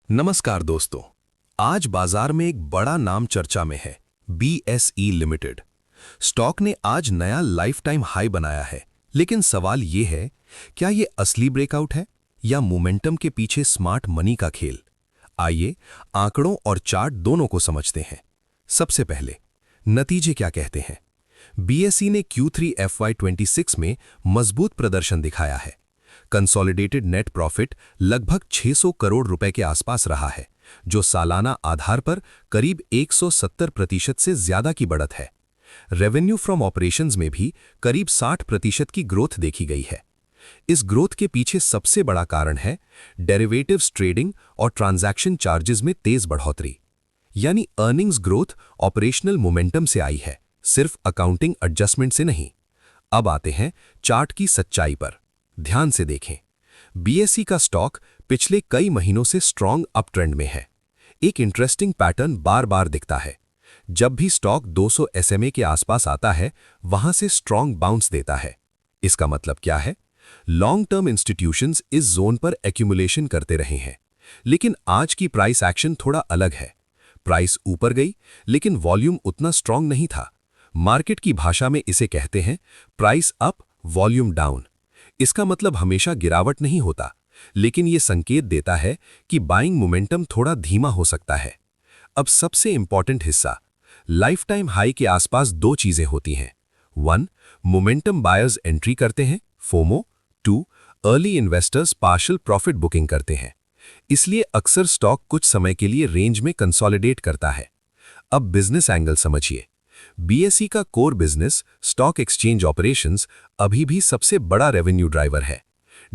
नमस्कार दोस्तों। आज बाजार में एक बड़ा नाम चर्चा में है, BSE लिमिटेड। स्टॉक ने आज नया लाइफ टाइम हाई बनाया है, लेकिन सवाल ये है, क्या ये असली ब्रेकआउट है या मोमेंटम के पीछे स्मार्ट मनी का खेल? आइए आंकड़ों और चार्ट दोनों को समझते हैं। सबसे पहले नतीजे क्या कहते हैं। BSE ने Q3 FY26 में मजबूत प्रदर्शन दिखाया है। कंसोलिडेटेड नेट प्रॉफिट लगभग 600 करोड़ रुपए के आसपास रहा है, जो सालाना आधार पर करीब 170% से ज्यादा की बढ़त है। रेवेन्यू फ्रॉम ऑपरेशंस में भी करीब 60% की ग्रोथ देखी गई है। इस ग्रोथ के पीछे सबसे बड़ा कारण है डेरिवेटिव्स ट्रेडिंग और ट्रांजैक्शन चार्जेस में तेज बढ़ोतरी, यानी अर्निंग्स ग्रोथ ऑपरेशनल मोमेंटम से आई है, सिर्फ अकाउंटिंग एडजस्टमेंट से नहीं। अब आते हैं चार्ट की सच्चाई पर। ध्यान से देखें, BSE का स्टॉक पिछले कई महीनों से स्ट्रॉन्ग अप ट्रेंड में है। एक इंटरेस्टिंग पैटर्न बार बार दिखता है। जब भी स्टॉक 200 SMA के आसपास आता है, वहां से स्ट्रॉन्ग बाउंस देता है। इसका मतलब क्या है? लॉन्ग टर्म इंस्टीट्यूशंस इस जोन पर एक्यूमुलेशन करते रहे हैं। लेकिन आज की प्राइस एक्शन थोड़ा अलग है। प्राइस ऊपर गई, लेकिन वॉल्यूम उतना स्ट्रॉन्ग नहीं था। मार्केट की भाषा में इसे कहते हैं प्राइस अप वॉल्यूम डाउन। इसका मतलब हमेशा गिरावट नहीं होता, लेकिन यह संकेत देता है कि बाइंग मोमेंटम थोड़ा धीमा हो सकता है। अब सबसे इंपॉर्टेंट हिस्सा, लाइफ टाइम हाई के आसपास दो चीजें होती हैं। 1. मोमेंटम बायर्स एंट्री करते हैं, FOMO. 2. Early investors partial profit booking करते हैं। इसलिए अक्सर स्टॉक कुछ समय के लिए रेंज में कंसोलिडेट करता है। अब बिजनेस एंगल समझिए। BSE का core business, stock exchange operations, अभी भी सबसे बड़ा रेवेन्यू ड्राइवर है।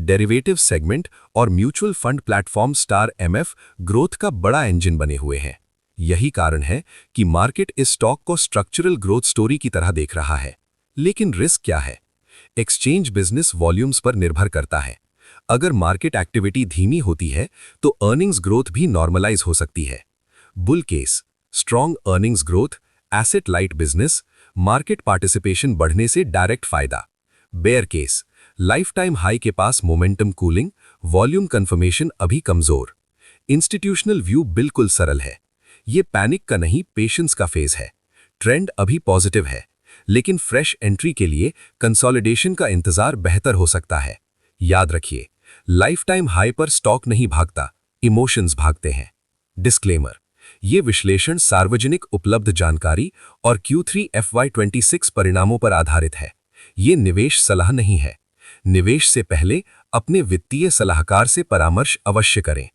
डेरिवेटिव सेगमेंट और mutual fund platform star MF growth का बड़ा इंजन बने हुए हैं। यही कारण है कि मार्केट इस स्टॉक को स्ट्रक्चरल ग्रोथ स्टोरी की तरह देख रहा है। लेकिन रिस्क क्या है? एक्सचेंज बिजनेस वॉल्यूम्स पर निर्भर करता है। अगर मार्केट एक्टिविटी धीमी होती है, तो अर्निंग्स ग्रोथ भी नॉर्मलाइज हो सकती है। Bull case, strong earnings growth, asset light business, market participation बढ़ने से डायरेक्ट फायदा। Bear case, lifetime high के पास मोमेंटम कूलिंग, वॉल्यूम कंफर्मेशन अभी कमजोर। इंस्टीट्यूशनल व्यू बिल्कुल सरल है। ये पैनिक का नहीं, पेशेंस का फेज है। ट्रेंड अभी पॉजिटिव है, लेकिन फ्रेश एंट्री के लिए कंसोलिडेशन का इंतजार बेहतर हो सकता है। याद रखिए, लाइफ टाइम हाई पर स्टॉक नहीं भागता, इमोशंस भागते हैं। डिस्क्लेमर, ये विश्लेषण सार्वजनिक उपलब्ध जानकारी और Q3 FY26 परिणामों पर आधारित है। ये निवेश सलाह नहीं है। निवेश से पहले अपने वित्तीय सलाहकार से परामर्श अवश्य करें।